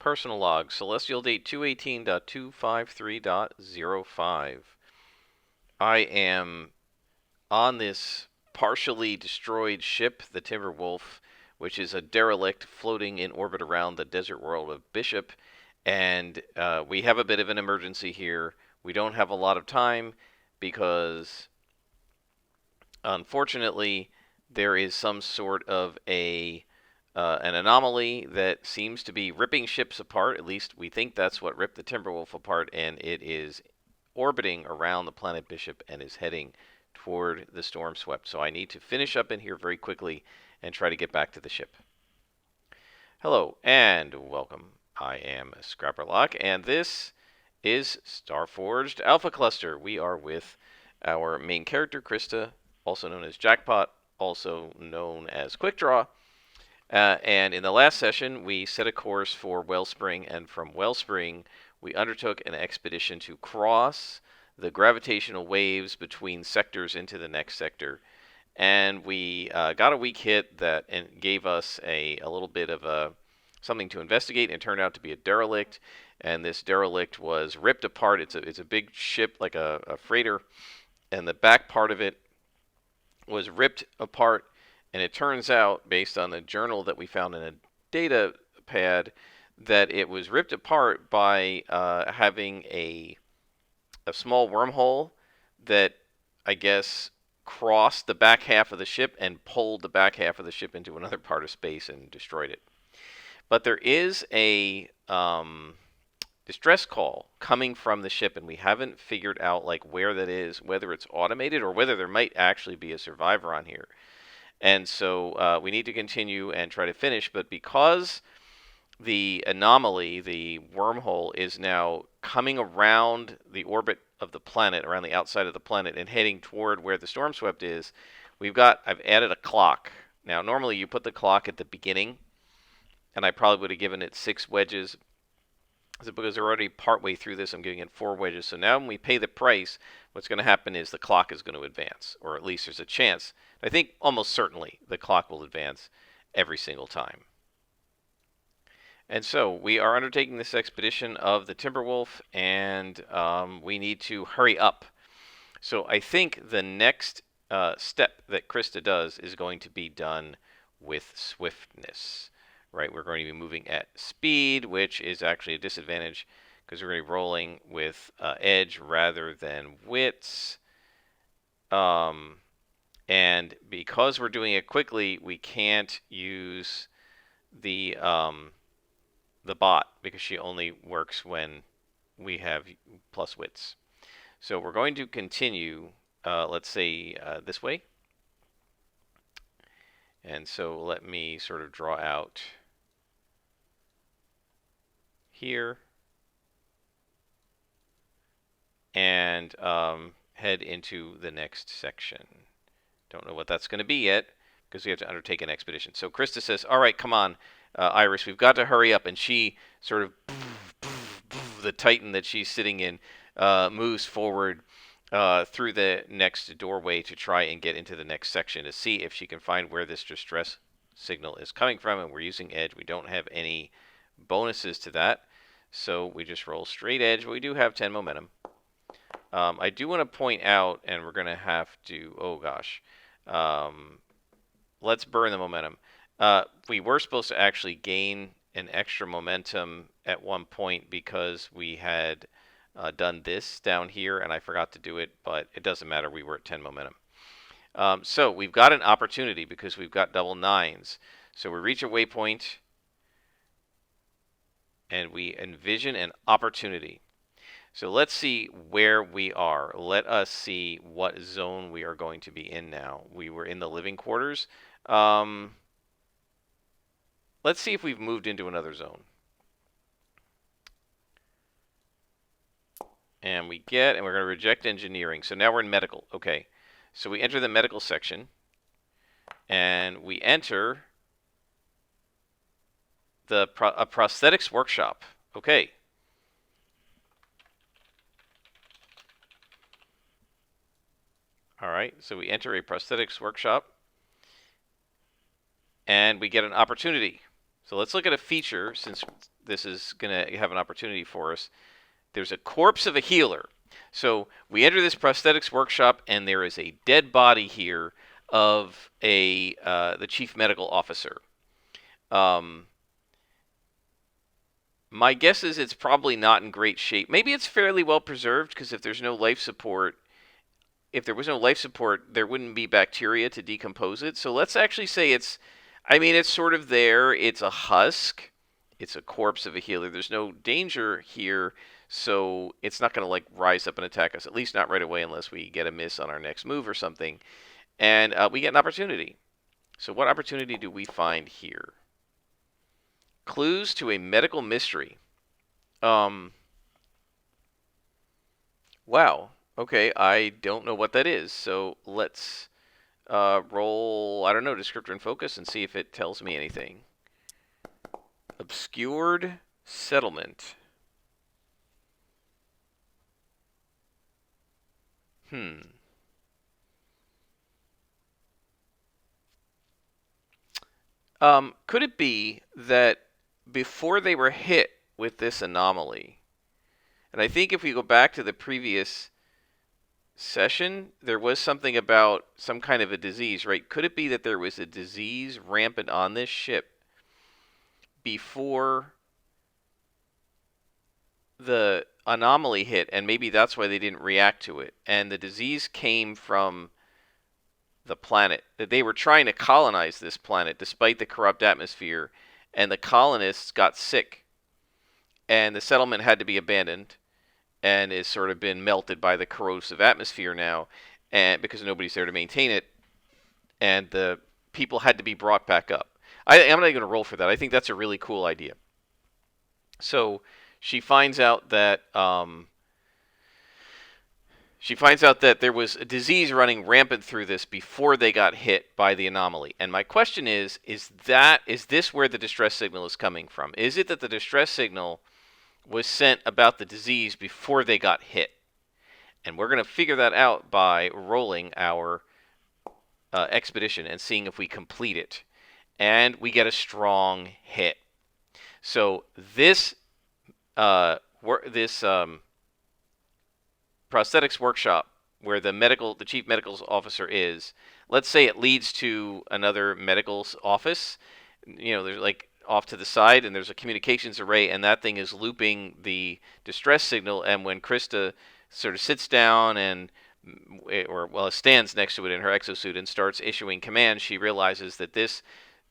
Personal log, celestial date 218.253.05. I am on this partially destroyed ship, the Timberwolf, which is a derelict floating in orbit around the desert world of Bishop, and we have a bit of an emergency here. We don't have a lot of time because, unfortunately, there is some sort of an anomaly that seems to be ripping ships apart. At least we think that's what ripped the Timberwolf apart, and it is orbiting around the planet Bishop and is heading toward the storm swept. So I need to finish up in here very quickly and try to get back to the ship. Hello and welcome. I am Scrapperlock, and this is Starforged Alpha Cluster. We are with our main character, Krista, also known as Jackpot, also known as Quick Draw. And in the last session, we set a course for Wellspring, and from Wellspring, we undertook an expedition to cross the gravitational waves between sectors into the next sector. And we got a weak hit that gave us a little bit of something to investigate. It turned out to be a derelict, and this derelict was ripped apart. It's a big ship, like a freighter, and the back part of it was ripped apart. And it turns out, based on the journal that we found in a data pad, that it was ripped apart by having a small wormhole that, I guess, crossed the back half of the ship and pulled the back half of the ship into another part of space and destroyed it. But there is a distress call coming from the ship, and we haven't figured out like where that is, whether it's automated or whether there might actually be a survivor on here. And so we need to continue and try to finish, but because the anomaly, the wormhole, is now coming around the orbit of the planet, around the outside of the planet, and heading toward where the storm swept is, I've added a clock. Now, normally you put the clock at the beginning, and I probably would have given it 6 wedges. So because they're already partway through this, I'm giving it 4 wedges. So now when we pay the price, what's going to happen is the clock is going to advance, or at least there's a chance. I think almost certainly the clock will advance every single time. And so we are undertaking this expedition of the Timberwolf, and we need to hurry up. So I think the next step that Krista does is going to be done with swiftness. Right, we're going to be moving at speed, which is actually a disadvantage because we're going to be rolling with edge rather than wits. And because we're doing it quickly, we can't use the bot because she only works when we have plus wits. So we're going to continue, let's say, this way. And so let me sort of draw out here and head into the next section. Don't know what that's going to be yet because we have to undertake an expedition. So Krista says, all right, come on, Iris, we've got to hurry up. And she sort of, the Titan that she's sitting in, moves forward through the next doorway to try and get into the next section to see if she can find where this distress signal is coming from. And we're using edge. We don't have any bonuses to that, so we just roll straight edge, but we do have 10 momentum. I do want to point out, and we're going to have to, oh gosh, let's burn the momentum. We were supposed to actually gain an extra momentum at one point because we had done this down here, and I forgot to do it, but it doesn't matter, we were at 10 momentum. So we've got an opportunity because we've got double 9s. So we reach a waypoint, and we envision an opportunity. So let's see where we are. Let us see what zone we are going to be in now. We were in the living quarters. Let's see if we've moved into another zone. And we're going to reject engineering. So now we're in medical. Okay. So we enter the medical section, and we enter a prosthetics workshop. Okay. All right, so we enter a prosthetics workshop, and we get an opportunity. So let's look at a feature, since this is going to have an opportunity for us. There's a corpse of a healer. So we enter this prosthetics workshop, and there is a dead body here of the chief medical officer. My guess is it's probably not in great shape. Maybe it's fairly well preserved, because if there was no life support, there wouldn't be bacteria to decompose it. So let's actually say it's sort of there. It's a husk. It's a corpse of a healer. There's no danger here, so it's not going to like rise up and attack us, at least not right away, unless we get a miss on our next move or something. And we get an opportunity. So what opportunity do we find here? Clues to a medical mystery. Wow. Okay, I don't know what that is. So let's roll, I don't know, descriptor and focus and see if it tells me anything. Obscured settlement. Could it be that before they were hit with this anomaly, and I think if we go back to the previous session, there was something about some kind of a disease, right? Could it be that there was a disease rampant on this ship before the anomaly hit, and maybe that's why they didn't react to it? And the disease came from the planet, that they were trying to colonize this planet despite the corrupt atmosphere, and the colonists got sick, and the settlement had to be abandoned, and is sort of been melted by the corrosive atmosphere now, and because nobody's there to maintain it, and the people had to be brought back up. I'm not even going to roll for that. I think that's a really cool idea. So she finds out that there was a disease running rampant through this before they got hit by the anomaly. And my question is this where the distress signal is coming from? Is it that the distress signal was sent about the disease before they got hit? And we're going to figure that out by rolling our expedition and seeing if we complete it. And we get a strong hit. So this prosthetics workshop, where the chief medical officer is, let's say it leads to another medical's office. There's like off to the side, and there's a communications array, and that thing is looping the distress signal. And when Krista sort of sits down stands next to it in her exosuit and starts issuing commands, she realizes that this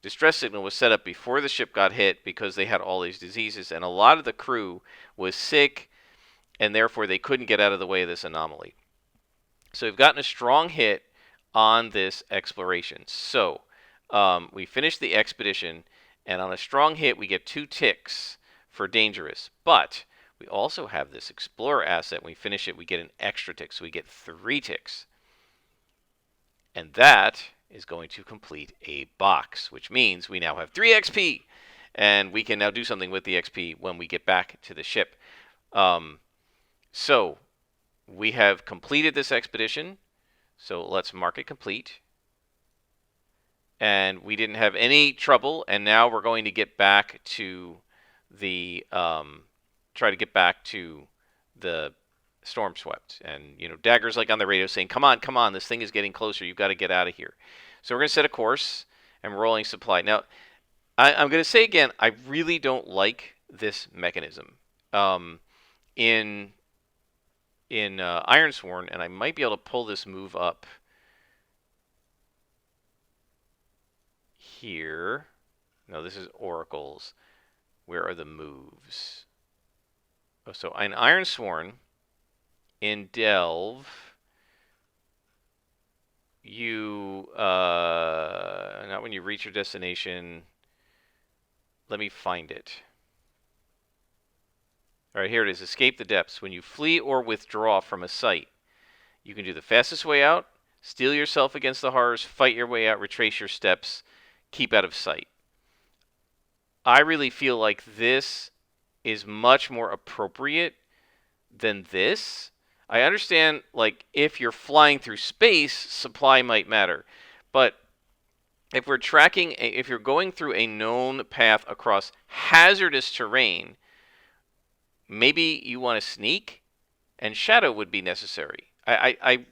distress signal was set up before the ship got hit, because they had all these diseases, and a lot of the crew was sick, and therefore they couldn't get out of the way of this anomaly. So we've gotten a strong hit on this exploration. So we finished the expedition, and on a strong hit we get 2 ticks for dangerous. But we also have this explorer asset. When we finish it, we get an extra tick, so we get 3 ticks. And that is going to complete a box, which means we now have 3 XP, and we can now do something with the XP when we get back to the ship. So we have completed this expedition, so let's mark it complete. And we didn't have any trouble, and now we're going to get back to the try to get back to the storm swept. And Dagger's like on the radio saying, come on, this thing is getting closer, you've got to get out of here. So we're going to set a course, and we're rolling supply. Now I'm going to say again, I really don't like this mechanism in Ironsworn, and I might be able to pull this move up here. No, this is Oracles. Where are the moves? Oh, so in Ironsworn, in Delve, you not when you reach your destination. Let me find it. All right, here it is. Escape the depths. When you flee or withdraw from a site, you can do the fastest way out, steel yourself against the horrors, fight your way out, retrace your steps, keep out of sight. I really feel like this is much more appropriate than this. I understand, like, if you're flying through space, supply might matter. But if we're tracking, if you're going through a known path across hazardous terrain, maybe you want to sneak, and shadow would be necessary. I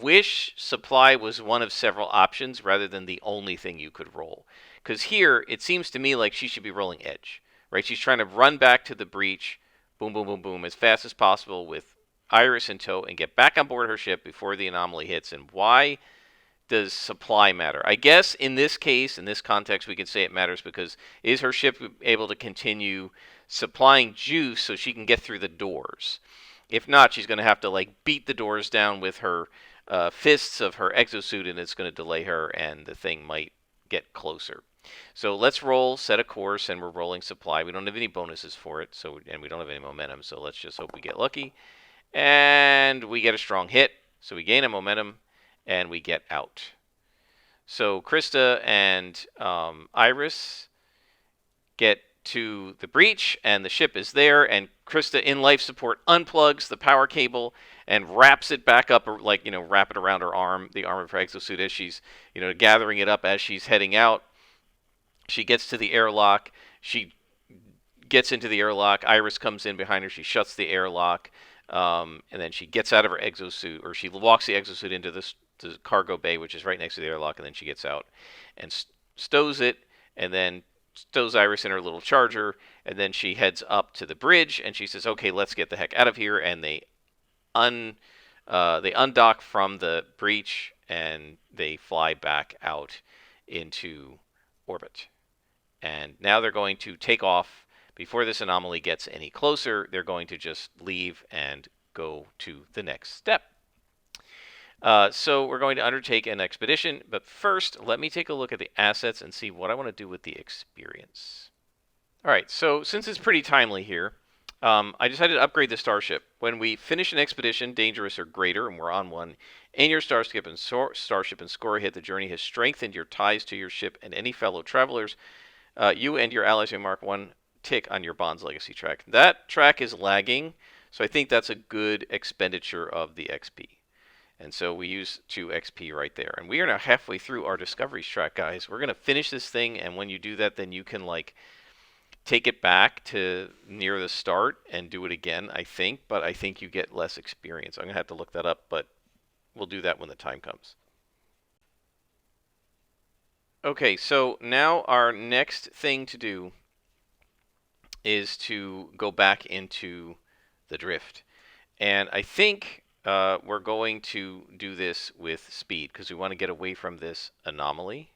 wish supply was one of several options rather than the only thing you could roll. Because here, it seems to me like she should be rolling edge, right? She's trying to run back to the breach, boom, boom, boom, boom, as fast as possible with Iris in tow and get back on board her ship before the anomaly hits. And why does supply matter? I guess in this case, in this context, we could say it matters because is her ship able to continue supplying juice so she can get through the doors? If not, she's going to have to like beat the doors down with her fists of her exosuit, and it's going to delay her, and the thing might get closer. So let's roll, set a course, and we're rolling supply. We don't have any bonuses for it, and we don't have any momentum, so let's just hope we get lucky. And we get a strong hit, so we gain a momentum, and we get out. So Krista and Iris get to the breach, and the ship is there, and Krista in life support unplugs the power cable and wraps it back up, or like, wrap it around her arm, the arm of her exosuit, as she's, gathering it up as she's heading out. She gets to the airlock. She gets into the airlock. Iris comes in behind her. She shuts the airlock, and then she gets out of her exosuit, or she walks the exosuit into the cargo bay, which is right next to the airlock, and then she gets out and stows it, and then stows Iris in her little charger, and then she heads up to the bridge, and she says, "Okay, let's get the heck out of here." And they undock from the breach, and they fly back out into orbit. And now they're going to take off before this anomaly gets any closer. They're going to just leave and go to the next step. So we're going to undertake an expedition, but first, let me take a look at the assets and see what I want to do with the experience. All right, so since it's pretty timely here, I decided to upgrade the starship. When we finish an expedition, dangerous or greater, and we're on one, in your starship and score a hit, the journey has strengthened your ties to your ship and any fellow travelers. You and your allies may mark one tick on your Bond's Legacy track. That track is lagging, so I think that's a good expenditure of the XP. And so we use 2 XP right there. And we are now halfway through our Discoveries track, guys. We're going to finish this thing, and when you do that, then you can, like, take it back to near the start and do it again, I think. But I think you get less experience. I'm going to have to look that up, but we'll do that when the time comes. Okay, so now our next thing to do is to go back into the drift. And I think we're going to do this with speed because we want to get away from this anomaly.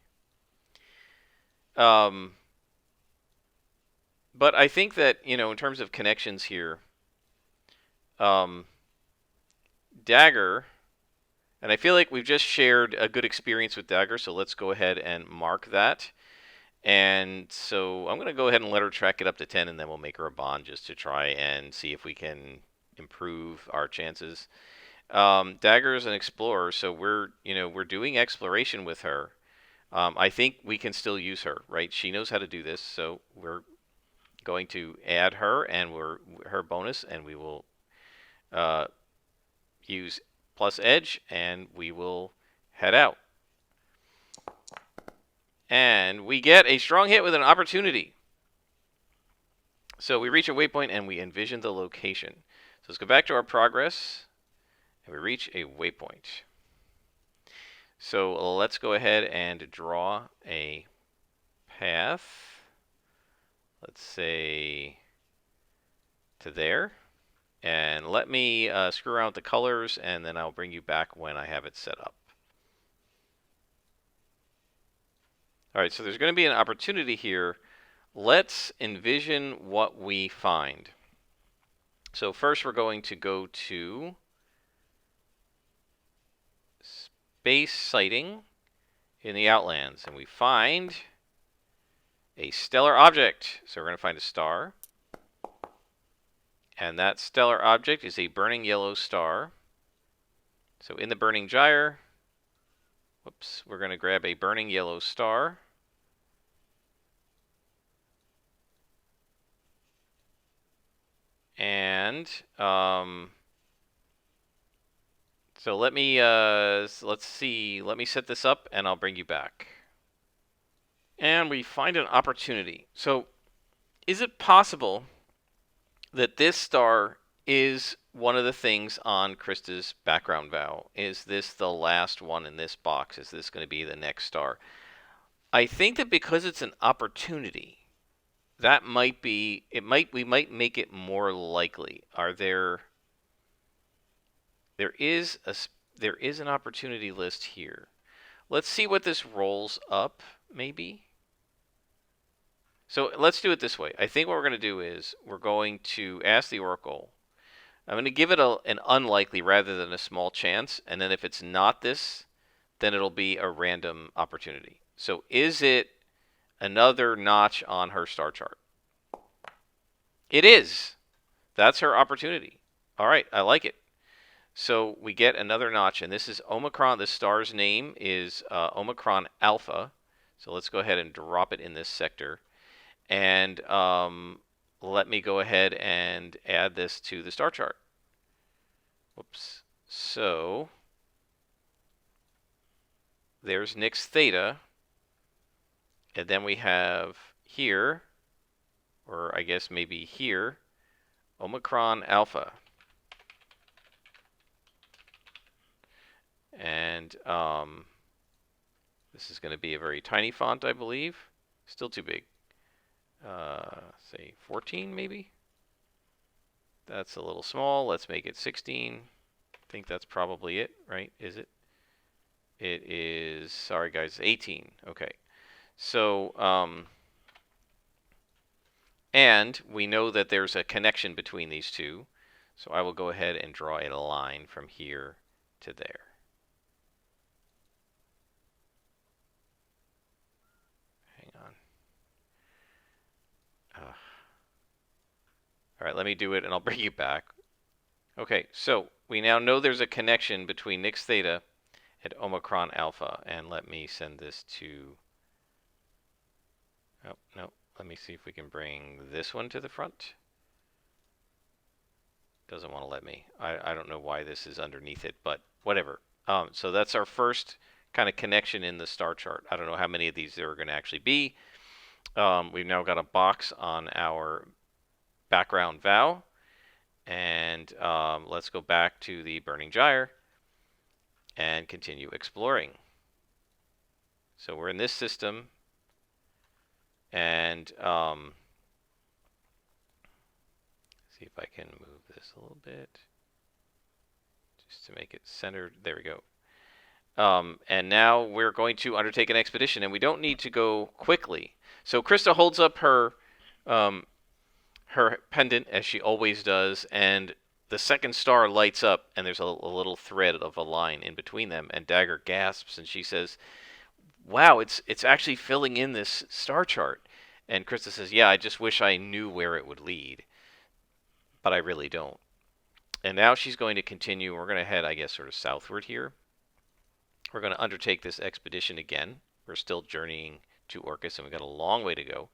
But I think that, in terms of connections here, Dagger, and I feel like we've just shared a good experience with Dagger, so let's go ahead and mark that. And so I'm going to go ahead and let her track it up to 10, and then we'll make her a bond just to try and see if we can improve our chances. Dagger is an explorer, so we're doing exploration with her. I think we can still use her, right? She knows how to do this, so we're going to add her and her bonus, and we will use plus edge, and we will head out. And we get a strong hit with an opportunity. So we reach a waypoint, and we envision the location. So let's go back to our progress. And we reach a waypoint. So let's go ahead and draw a path. Let's say to there. And let me screw around with the colors, and then I'll bring you back when I have it set up. All right, so there's going to be an opportunity here. Let's envision what we find. So first we're going to go to base sighting in the Outlands, and we find a stellar object. So we're going to find a star, and that stellar object is a burning yellow star. So in the burning gyre, we're going to grab a burning yellow star. And so let's see. Let me set this up, and I'll bring you back. And we find an opportunity. So, is it possible that this star is one of the things on Krista's background vow? Is this the last one in this box? Is this going to be the next star? I think that because it's an opportunity, that might be we might make it more likely. There is an opportunity list here. Let's see what this rolls up, maybe. So let's do it this way. I think what we're going to do is we're going to ask the Oracle. I'm going to give it an unlikely rather than a small chance, and then if it's not this, then it'll be a random opportunity. So is it another notch on her star chart? It is. That's her opportunity. All right, I like it. So we get another notch, and this is Omicron. This star's name is Omicron Alpha. So let's go ahead and drop it in this sector. And let me go ahead and add this to the star chart. Whoops. So there's Nix Theta. And then we have here, or I guess maybe here, Omicron Alpha. And this is going to be a very tiny font, I believe. Still too big. Say 14 maybe? That's a little small. Let's make it 16. I think that's probably it, right? Is it? It is, sorry guys, 18. Okay. So, and we know that there's a connection between these two. So I will go ahead and draw a line from here to there. Hang on. All right, let me do it and I'll bring you back. Okay, so we now know there's a connection between Nix Theta and Omicron Alpha. And let me send this to... Oh, no. Let me see if we can bring this one to the front. Doesn't want to let me. I don't know why this is underneath it, but whatever. So that's our first kind of connection in the star chart. I don't know how many of these there are going to actually be. We've now got a box on our background vow. And let's go back to the Burning Gyre and continue exploring. So we're in this system. And see if I can move this a little bit just to make it centered. There we go. And now we're going to undertake an expedition, and we don't need to go quickly. So Krista holds up her her pendant, as she always does, and the second star lights up, and there's a little thread of a line in between them, and Dagger gasps, and she says, wow, it's actually filling in this star chart. And Krista says, yeah, I just wish I knew where it would lead, but I really don't. And now she's going to continue. We're going to head, I guess, sort of southward here. We're going to undertake this expedition again. We're still journeying to Orcus, and we've got a long way to go.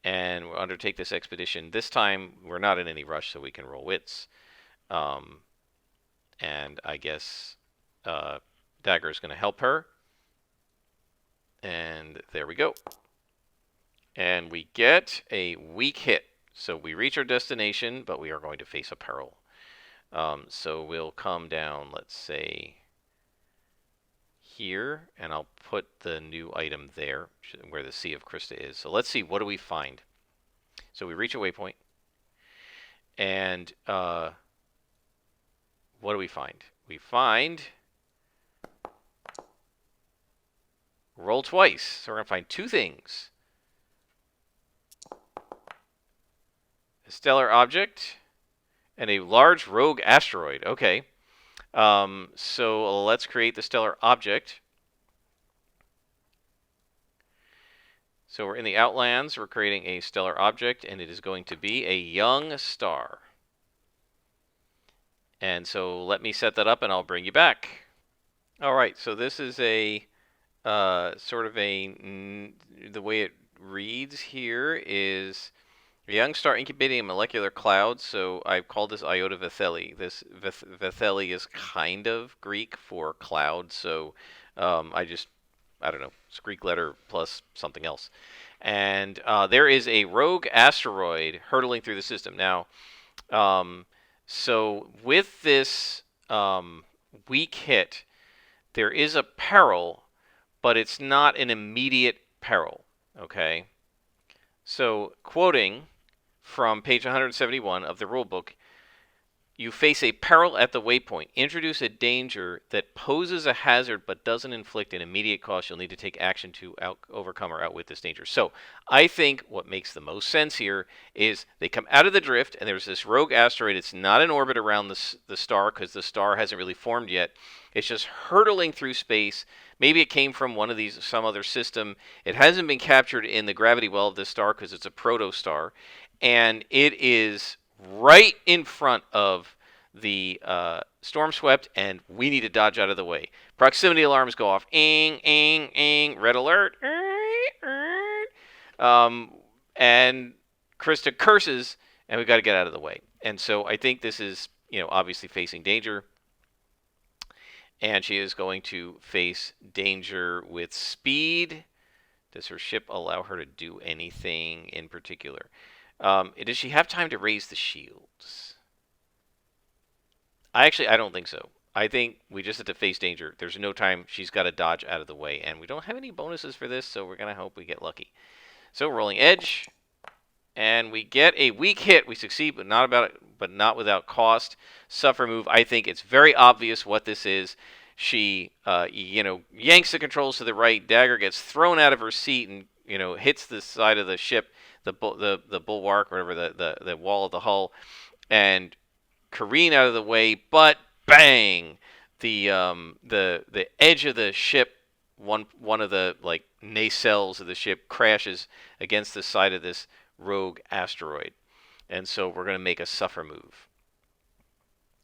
And we'll undertake this expedition. This time, we're not in any rush, so we can roll wits. And I guess Dagger is going to help her. And there we go. And we get a weak hit. So we reach our destination, but we are going to face a peril. So we'll come down, let's say, here, and I'll put the new item there, where the Sea of Krista is. So let's see, what do we find? So we reach a waypoint, and what do we find? We find... roll twice. So we're going to find two things. A stellar object and a large rogue asteroid. Okay. So let's create the stellar object. So we're in the Outlands. We're creating a stellar object, and it is going to be a young star. And so let me set that up, and I'll bring you back. All right. So this is a sort of the way it reads here is a young star incubating a molecular cloud. So I've called this Iota Vetheli. This Vetheli is kind of Greek for cloud, so I just I don't know, it's a Greek letter plus something else. And there is a rogue asteroid hurtling through the system. Now, so with this weak hit, there is a peril, but it's not an immediate peril. Okay? So, quoting from page 171 of the rulebook, you face a peril at the waypoint. Introduce a danger that poses a hazard but doesn't inflict an immediate cost. You'll need to take action to overcome or outwit this danger. So I think what makes the most sense here is they come out of the drift, and there's this rogue asteroid. It's not in orbit around the star because the star hasn't really formed yet. It's just hurtling through space. Maybe it came from some other system. It hasn't been captured in the gravity well of this star because it's a protostar, and it is right in front of the storm swept, and we need to dodge out of the way. Proximity alarms go off. Ing, ing, ing. Red alert. And Krista curses, and we've got to get out of the way. And so I think this is, obviously facing danger. And she is going to face danger with speed. Does her ship allow her to do anything in particular? Does she have time to raise the shields? I don't think so. I think we just have to face danger. There's no time. She's got to dodge out of the way. And we don't have any bonuses for this, so we're going to hope we get lucky. So rolling edge. And we get a weak hit. We succeed, but not without cost. Suffer move. I think it's very obvious what this is. She, yanks the controls to the right. Dagger gets thrown out of her seat and, hits the side of the ship, the bulwark, whatever, the wall of the hull, and careen out of the way. But bang, the edge of the ship, one of the nacelles of the ship crashes against the side of this rogue asteroid, and so we're going to make a suffer move.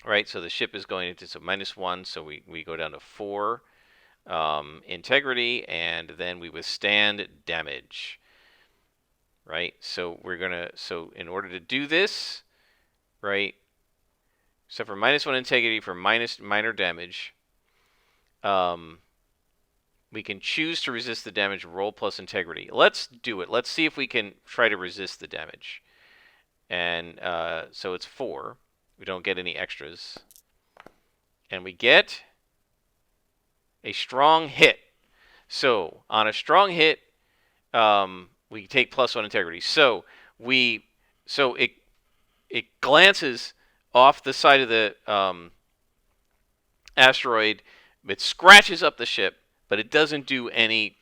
Right, so the ship is going into -1, so we go down to 4 integrity, and then we withstand damage. Right, so in order to do this, right, suffer -1 integrity for minor damage. We can choose to resist the damage, roll plus integrity. Let's do it. Let's see if we can try to resist the damage. And so it's 4. We don't get any extras. And we get a strong hit. So on a strong hit, we take +1 integrity. So it glances off the side of the asteroid. It scratches up the ship, but it doesn't do any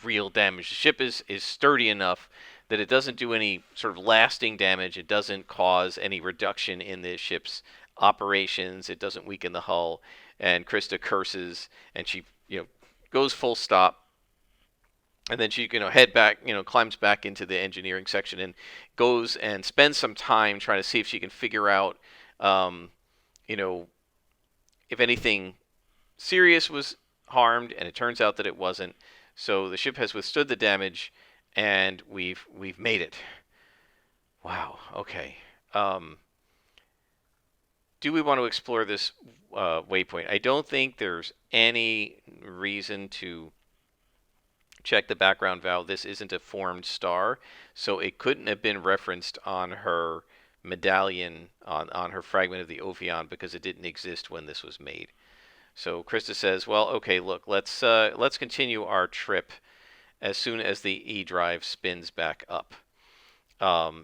real damage. The ship is sturdy enough that it doesn't do any sort of lasting damage. It doesn't cause any reduction in the ship's operations. It doesn't weaken the hull. And Krista curses, and she goes full stop. And then she head back, climbs back into the engineering section and goes and spends some time trying to see if she can figure out, if anything serious was harmed, and it turns out that it wasn't. So the ship has withstood the damage, and we've made it. Wow. Okay. Do we want to explore this waypoint? I don't think there's any reason to check the background valve. This isn't a formed star, so it couldn't have been referenced on her medallion, on her fragment of the Ophion, because it didn't exist when this was made. So Krista says, well, okay, look, let's continue our trip as soon as the E-drive spins back up.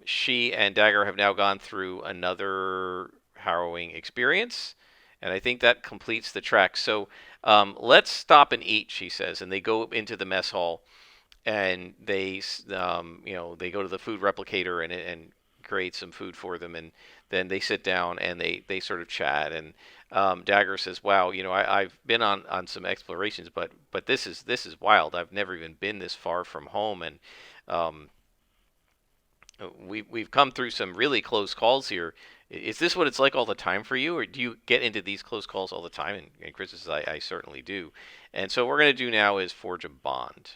She and Dagger have now gone through another harrowing experience, and I think that completes the track. So let's stop and eat, she says, and they go into the mess hall, and they go to the food replicator and create some food for them, and then they sit down and they sort of chat, and Dagger says, wow, I've been on some explorations, but this is wild. I've never even been this far from home, and we've come through some really close calls here. Is this what it's like all the time for you, or do you get into these close calls all the time? And Chris says, I certainly do. And so what we're going to do now is forge a bond.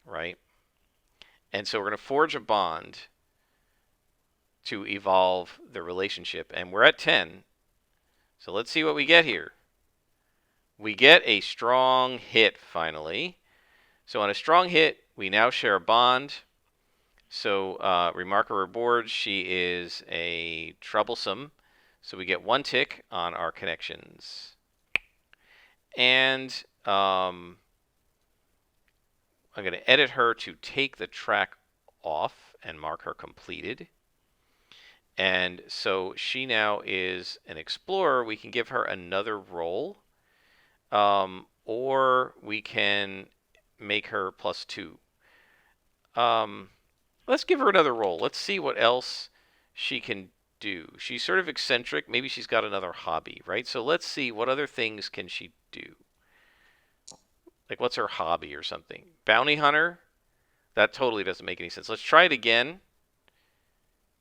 Right? And so we're going to forge a bond to evolve the relationship. And we're at 10. So let's see what we get here. we get a strong hit finally. So on a strong hit, we now share a bond. So remark her reward, she is a troublesome. So we get 1 tick on our connections. And I'm going to edit her to take the track off and mark her completed. And so she now is an explorer. We can give her another role, or we can make her +2. Let's give her another role. Let's see what else she can do. She's sort of eccentric. Maybe she's got another hobby, right? So let's see what other things can she do. Like, what's her hobby or something? Bounty hunter? That totally doesn't make any sense. Let's try it again.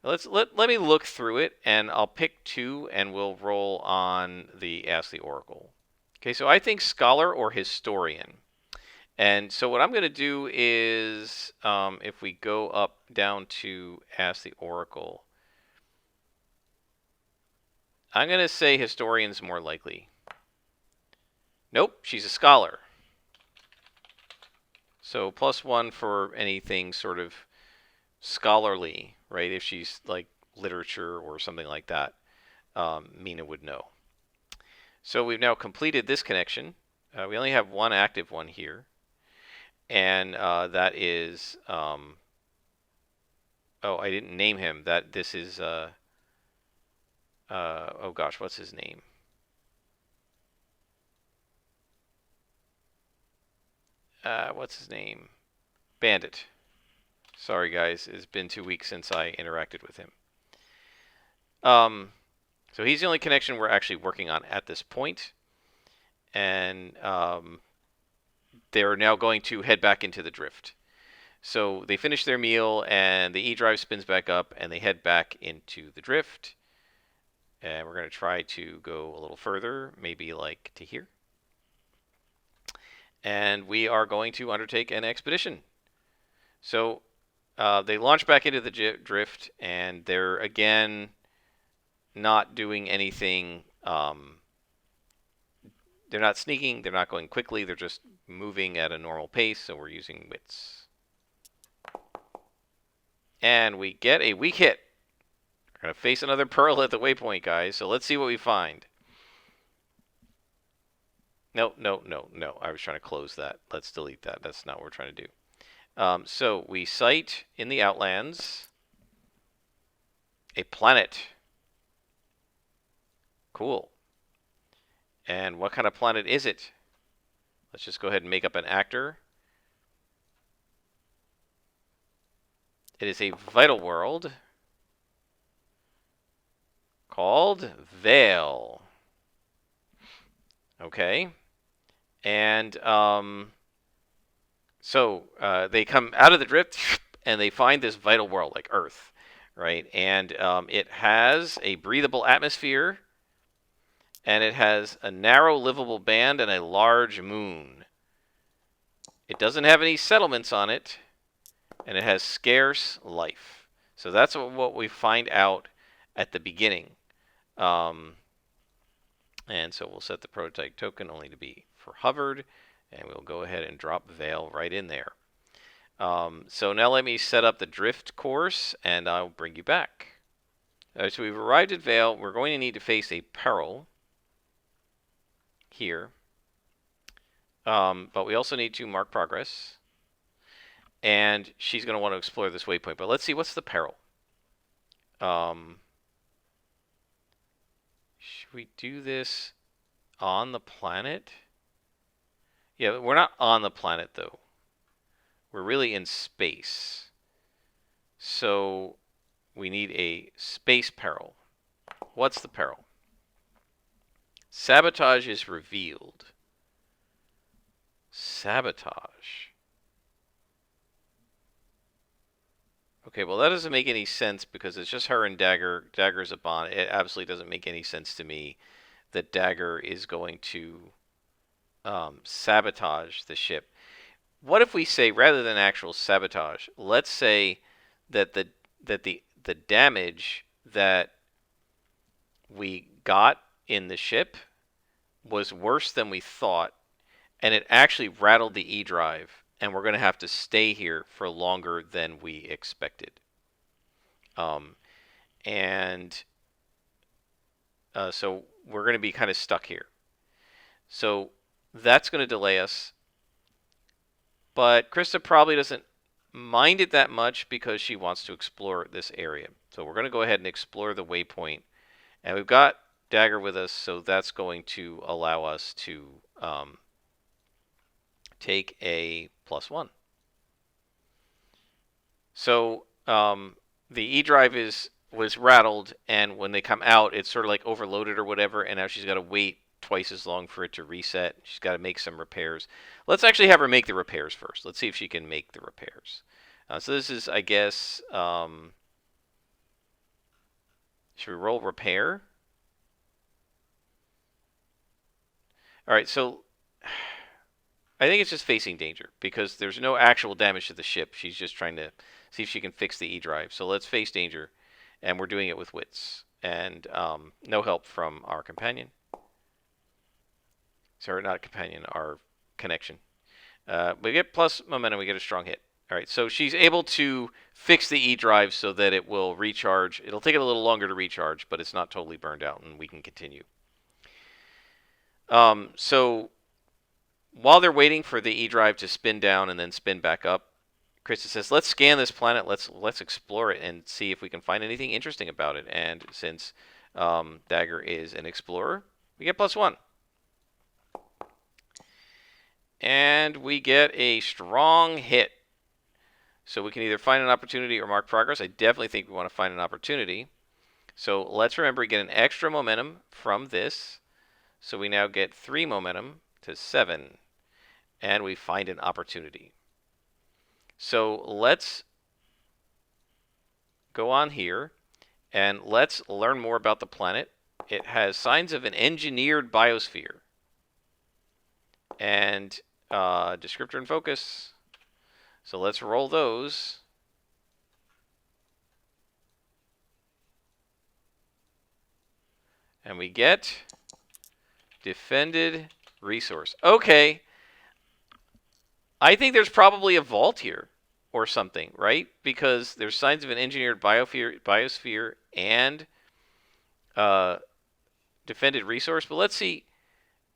Let me look through it, and I'll pick 2, and we'll roll on the Ask the Oracle. Okay, so I think scholar or historian. And so what I'm going to do is, if we go up down to Ask the Oracle, I'm going to say historian's more likely. Nope, she's a scholar. So +1 for anything sort of scholarly, right? If she's like literature or something like that, Mina would know. So we've now completed this connection. We only have 1 active one here. And that is, oh, I didn't name him. This is, oh gosh, what's his name? What's his name? Bandit. Sorry, guys. It's been 2 weeks since I interacted with him. So he's the only connection we're actually working on at this point. And they're now going to head back into the drift. So they finish their meal, and the E-drive spins back up, and they head back into the drift. And we're going to try to go a little further, maybe like to here. And we are going to undertake an expedition. So they launch back into the drift, and they're again not doing anything. They're not sneaking, they're not going quickly, they're just moving at a normal pace, so we're using wits. And we get a weak hit. We're going to face another Peril at the waypoint, guys, so let's see what we find. No. I was trying to close that. Let's delete that. That's not what we're trying to do. So we sight in the Outlands a planet. Cool. And what kind of planet is it? Let's just go ahead and make up an actor. It is a vital world called Veil. Okay. And so they come out of the drift and they find this vital world like Earth, right? And it has a breathable atmosphere, and it has a narrow livable band and a large moon. It doesn't have any settlements on it, and it has scarce life. So that's what we find out at the beginning. And so we'll set the prototype token only to be for hovered, and we'll go ahead and drop Veil right in there. So now let me set up the drift course, and I'll bring you back. So we've arrived at Veil. We're going to need to face a Peril here. But we also need to mark progress. And she's going to want to explore this waypoint. But let's see, what's the Peril? Should we do this on the planet? Yeah, we're not on the planet, though. We're really in space. So we need a space Peril. What's the Peril? Sabotage is revealed. Sabotage. Okay, well that doesn't make any sense because it's just her and Dagger. Dagger's a bond. It absolutely doesn't make any sense to me that Dagger is going to sabotage the ship. What if we say, rather than actual sabotage, let's say that the damage that we got in the ship was worse than we thought, and it actually rattled the E drive, and we're going to have to stay here for longer than we expected. And so we're going to be kind of stuck here. So that's going to delay us. But Krista probably doesn't mind it that much because she wants to explore this area. So we're going to go ahead and explore the waypoint. And we've got Dagger with us, so that's going to allow us to take a +1. So the E drive was rattled, and when they come out, it's sort of like overloaded or whatever, and now she's got to wait twice as long for it to reset. She's got to make some repairs. Let's actually have her make the repairs first. Let's see if she can make the repairs. So this is, I guess, should we roll repair? All right, so I think it's just facing danger because there's no actual damage to the ship. She's just trying to see if she can fix the E drive. So let's face danger, and we're doing it with wits and no help from our companion. Sorry, not a companion, our connection. We get plus momentum, we get a strong hit. All right, so she's able to fix the E drive so that it will recharge. It'll take it a little longer to recharge, but it's not totally burned out, and we can continue. So while they're waiting for the E drive to spin down and then spin back up, Krista says, "Let's scan this planet. Let's explore it and see if we can find anything interesting about it." And since Dagger is an explorer, we get +1. And we get a strong hit. So we can either find an opportunity or mark progress. I definitely think we want to find an opportunity. So let's remember we get an extra momentum from this. So we now get 3 momentum to 7. And we find an opportunity. So let's go on here and let's learn more about the planet. It has signs of an engineered biosphere. And descriptor and focus. So let's roll those. And we get defended resource. Okay. I think there's probably a vault here or something, right? Because there's signs of an engineered biosphere and defended resource. But let's see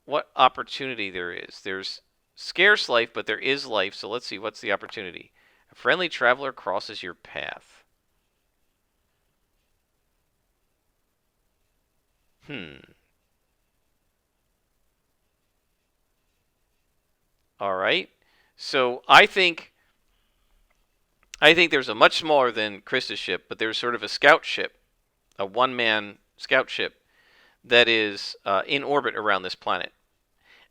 what opportunity there is. There's scarce life, but there is life. So let's see, what's the opportunity? A friendly traveler crosses your path. All right. So I think there's a much smaller than Krista's ship, but there's sort of a scout ship, a one-man scout ship that is in orbit around this planet.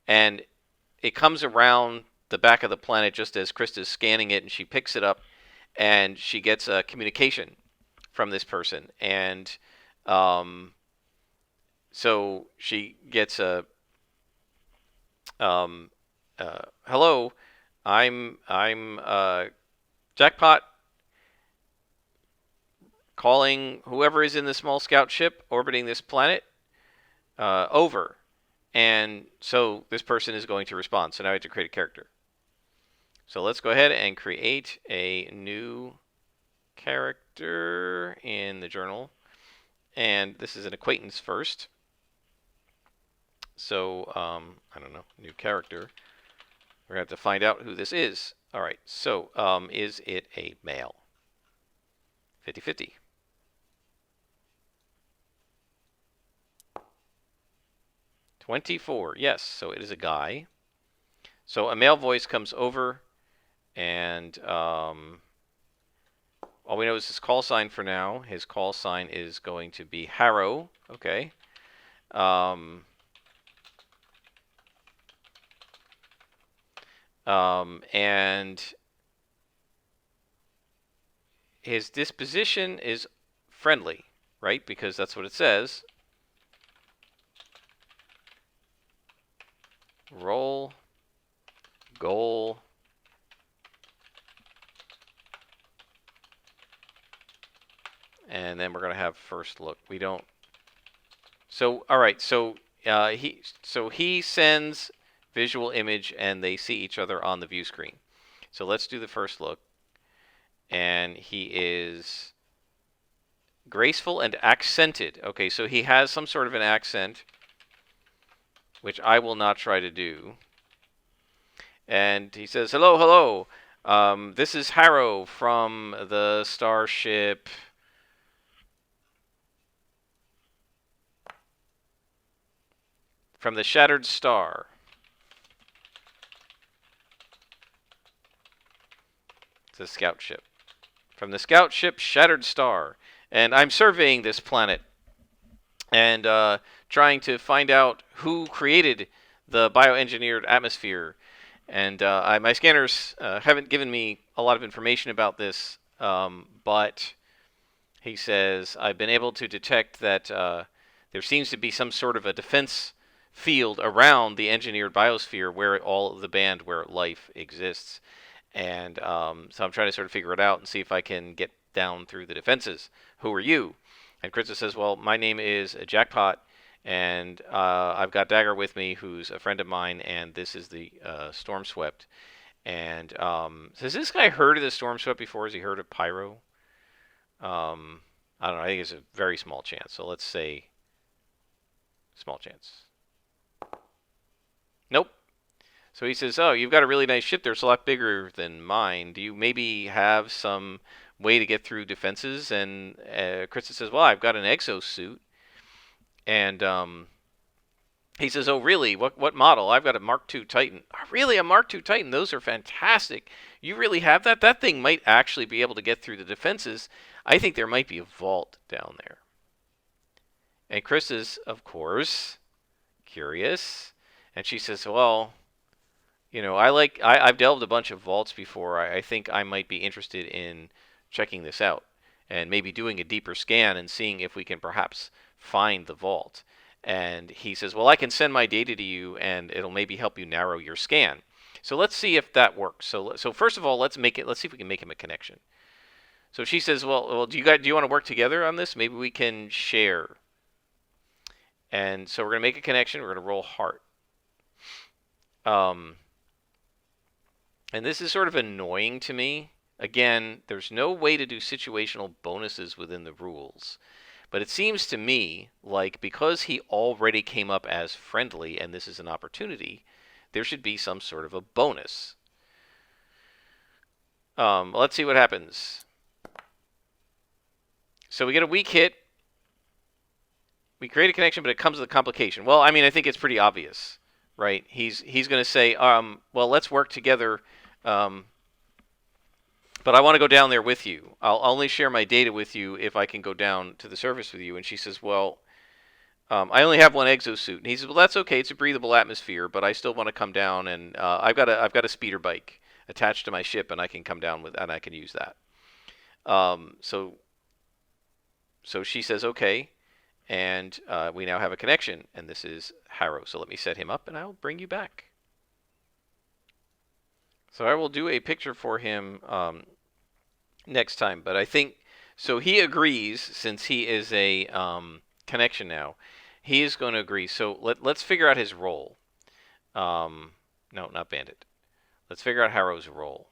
And it comes around the back of the planet just as Krista's scanning it, and she picks it up, and she gets a communication from this person. And so she gets a hello, I'm Jackpot, calling whoever is in the small scout ship orbiting this planet, over. And so this person is going to respond. So now I have to create a character. So let's go ahead and create a new character in the journal. And this is an acquaintance first. So, I don't know, new character. We're going to have to find out who this is. All right, so is it a male? 50-50. $24, yes, so it is a guy. So a male voice comes over, and all we know is his call sign for now. His call sign is going to be Harrow. Okay. And his disposition is friendly, right? Because that's what it says. Roll, goal, and then we're going to have first look. We don't. So, all right, so he sends visual image, and they see each other on the view screen. So let's do the first look, and he is graceful and accented. Okay, so he has some sort of an accent, which I will not try to do. And he says, "Hello, hello. This is Harrow from the starship." From the Shattered Star. It's a scout ship. From the scout ship Shattered Star. And I'm surveying this planet and trying to find out who created the bioengineered atmosphere. And my scanners haven't given me a lot of information about this, but he says, I've been able to detect that there seems to be some sort of a defense field around the engineered biosphere where all the band where life exists. And so I'm trying to sort of figure it out and see if I can get down through the defenses. Who are you? And Krista says, well, my name is Jackpot, and I've got Dagger with me, who's a friend of mine, and this is the Storm Swept. And has this guy heard of the Storm Swept before? Has he heard of Pyro? I don't know. I think it's a very small chance. So let's say small chance. Nope. So he says, oh, you've got a really nice ship there. It's a lot bigger than mine. Do you maybe have some way to get through defenses? And Krista says, well, I've got an exosuit. And he says, oh, really? What model? I've got a Mark II Titan. Oh, really? A Mark II Titan? Those are fantastic. You really have that? That thing might actually be able to get through the defenses. I think there might be a vault down there. And Krista's, of course, curious. And she says, well, you know, I've delved a bunch of vaults before. I think I might be interested in checking this out and maybe doing a deeper scan and seeing if we can perhaps find the vault. And he says, well, I can send my data to you and it'll maybe help you narrow your scan. So let's see if that works. So first of all, let's see if we can make him a connection. So she says, well, do you want to work together on this? Maybe we can share. And so we're going to make a connection. We're going to roll heart. And this is sort of annoying to me. Again, there's no way to do situational bonuses within the rules. But it seems to me like because he already came up as friendly and this is an opportunity, there should be some sort of a bonus. Let's see what happens. So we get a weak hit. We create a connection, but it comes with a complication. Well, I mean, I think it's pretty obvious, right? He's going to say, well, let's work together. But I want to go down there with you. I'll only share my data with you if I can go down to the surface with you. And she says, well, I only have one exosuit. And he says, well, that's okay. It's a breathable atmosphere, but I still want to come down. And I've got a speeder bike attached to my ship, and I can come down with, and I can use that. So she says, okay. And we now have a connection. And this is Harrow. So let me set him up, and I'll bring you back. So I will do a picture for him next time. But I think, so he agrees, since he is a connection now, he is going to agree. So let's figure out his role. No, not Bandit. Let's figure out Harrow's role.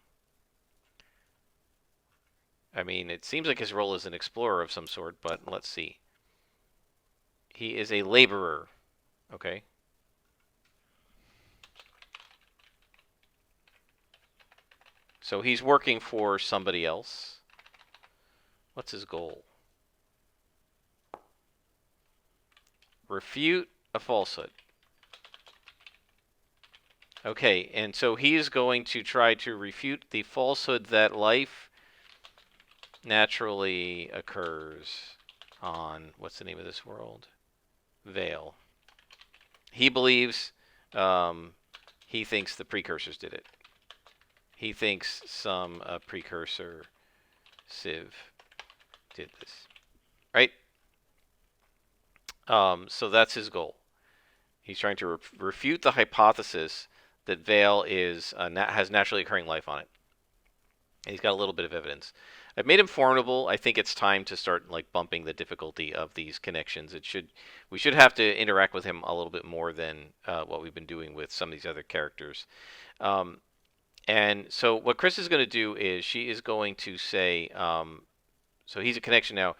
I mean, it seems like his role is an explorer of some sort, but let's see. He is a laborer. Okay. So he's working for somebody else. What's his goal? Refute a falsehood. Okay, and so he is going to try to refute the falsehood that life naturally occurs on, what's the name of this world? Vale. He believes, he thinks the precursors did it. He thinks some precursor Civ did this, right? So that's his goal. He's trying to refute the hypothesis that Vale is has naturally occurring life on it. And he's got a little bit of evidence. I've made him formidable. I think it's time to start like bumping the difficulty of these connections. We should have to interact with him a little bit more than what we've been doing with some of these other characters. Um, and so what Chris is going to do is she is going to say, so he's a connection now.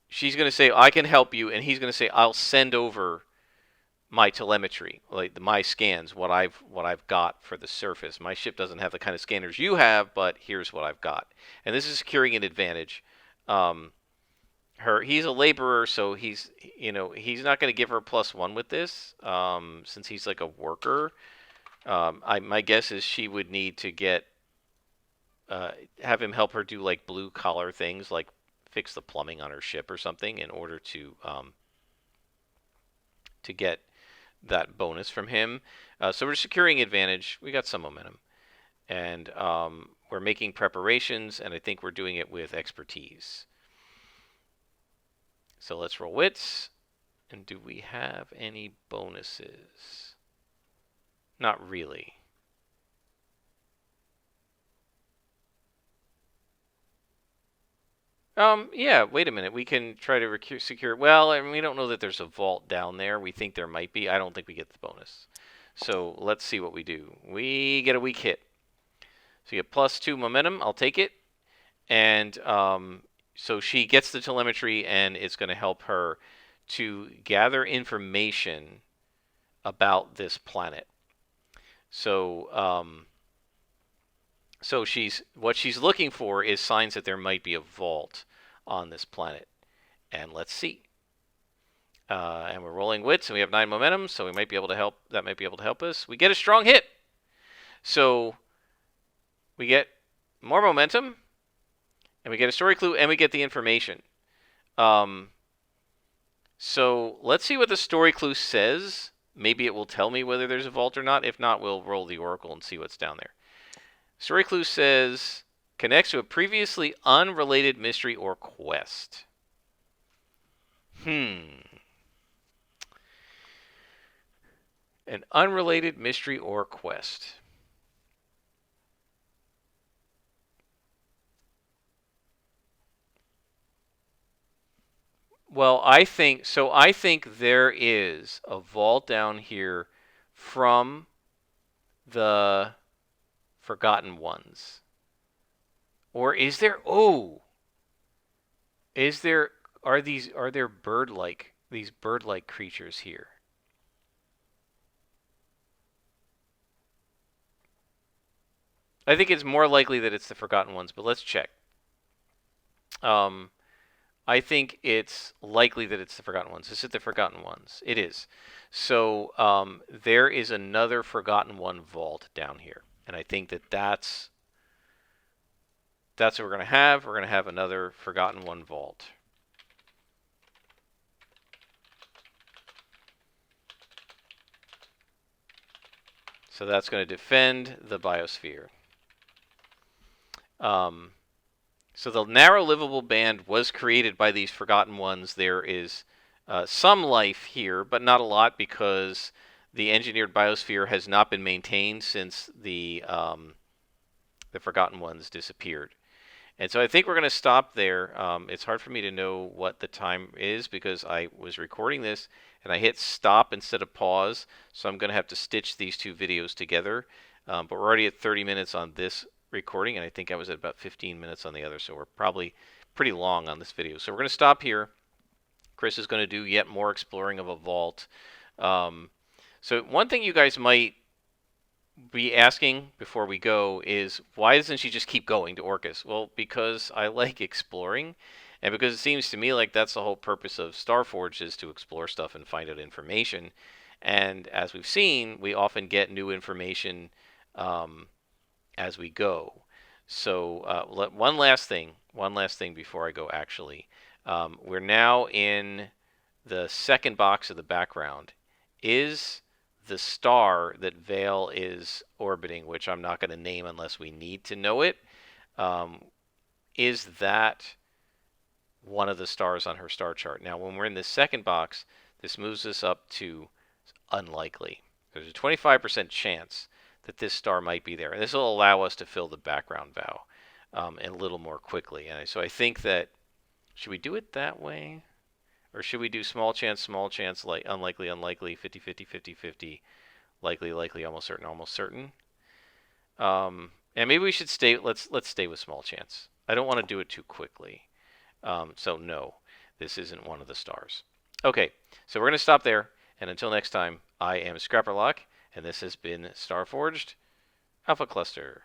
She's going to say, I can help you, and he's going to say, I'll send over my telemetry, like my scans, what I've got for the surface. My ship doesn't have the kind of scanners you have, but here's what I've got, and this is securing an advantage. He's a laborer, so he's not going to give her +1 with this, since he's like a worker. My guess is she would need to get have him help her do like blue collar things, like fix the plumbing on her ship or something, in order to get that bonus from him. So we're securing advantage. We got some momentum. And we're making preparations, and I think we're doing it with expertise. So let's roll wits. And do we have any bonuses? Not really. Yeah, wait a minute. We can try to secure. Well, I mean, we don't know that there's a vault down there. We think there might be. I don't think we get the bonus. So let's see what we do. We get a weak hit. So you get +2 momentum. I'll take it. And so she gets the telemetry, and it's going to help her to gather information about this planet. So what she's looking for is signs that there might be a vault on this planet. And let's see. And we're rolling wits, and we have 9 momentum, so we might be able to help. That might be able to help us. We get a strong hit. So we get more momentum, and we get a story clue, and we get the information. So let's see what the story clue says. Maybe it will tell me whether there's a vault or not. If not, we'll roll the oracle and see what's down there. Story clue says, connects to a previously unrelated mystery or quest. An unrelated mystery or quest. Well, I think there is a vault down here from the Forgotten Ones. Or is there are there bird-like creatures here? I think it's more likely that it's the Forgotten Ones, but let's check. I think it's likely that it's the Forgotten Ones. Is it the Forgotten Ones? It is. So there is another Forgotten One vault down here, and I think that's what we're going to have. We're going to have another Forgotten One vault. So that's going to defend the biosphere. So the narrow livable band was created by these Forgotten Ones. There is some life here, but not a lot, because the engineered biosphere has not been maintained since the Forgotten Ones disappeared. And so I think we're going to stop there. It's hard for me to know what the time is, because I was recording this and I hit stop instead of pause. So I'm going to have to stitch these two videos together. But we're already at 30 minutes on this recording, and I think I was at about 15 minutes on the other. So we're probably pretty long on this video. So we're going to stop here. Chris is going to do yet more exploring of a vault. So one thing you guys might be asking before we go is, why doesn't she just keep going to Orcus? Well, because I like exploring, and because it seems to me like that's the whole purpose of Starforged, is to explore stuff and find out information. And as we've seen, we often get new information as we go. So one last thing before I go, actually. We're now in the second box of the background. Is the star that Vale is orbiting, which I'm not going to name unless we need to know it, is that one of the stars on her star chart? Now, when we're in the second box, this moves us up to unlikely. There's a 25% chance that this star might be there, and this will allow us to fill the background vow. and a little more quickly. And so I think that, should we do it that way? Or should we do small chance, like unlikely, unlikely, 50-50, 50-50, likely, likely, almost certain? And maybe we should stay, let's stay with small chance. I don't want to do it too quickly. So no, this isn't one of the stars. Okay, so we're going to stop there. And until next time, I am Scrapperlock, and this has been Starforged Alpha Cluster.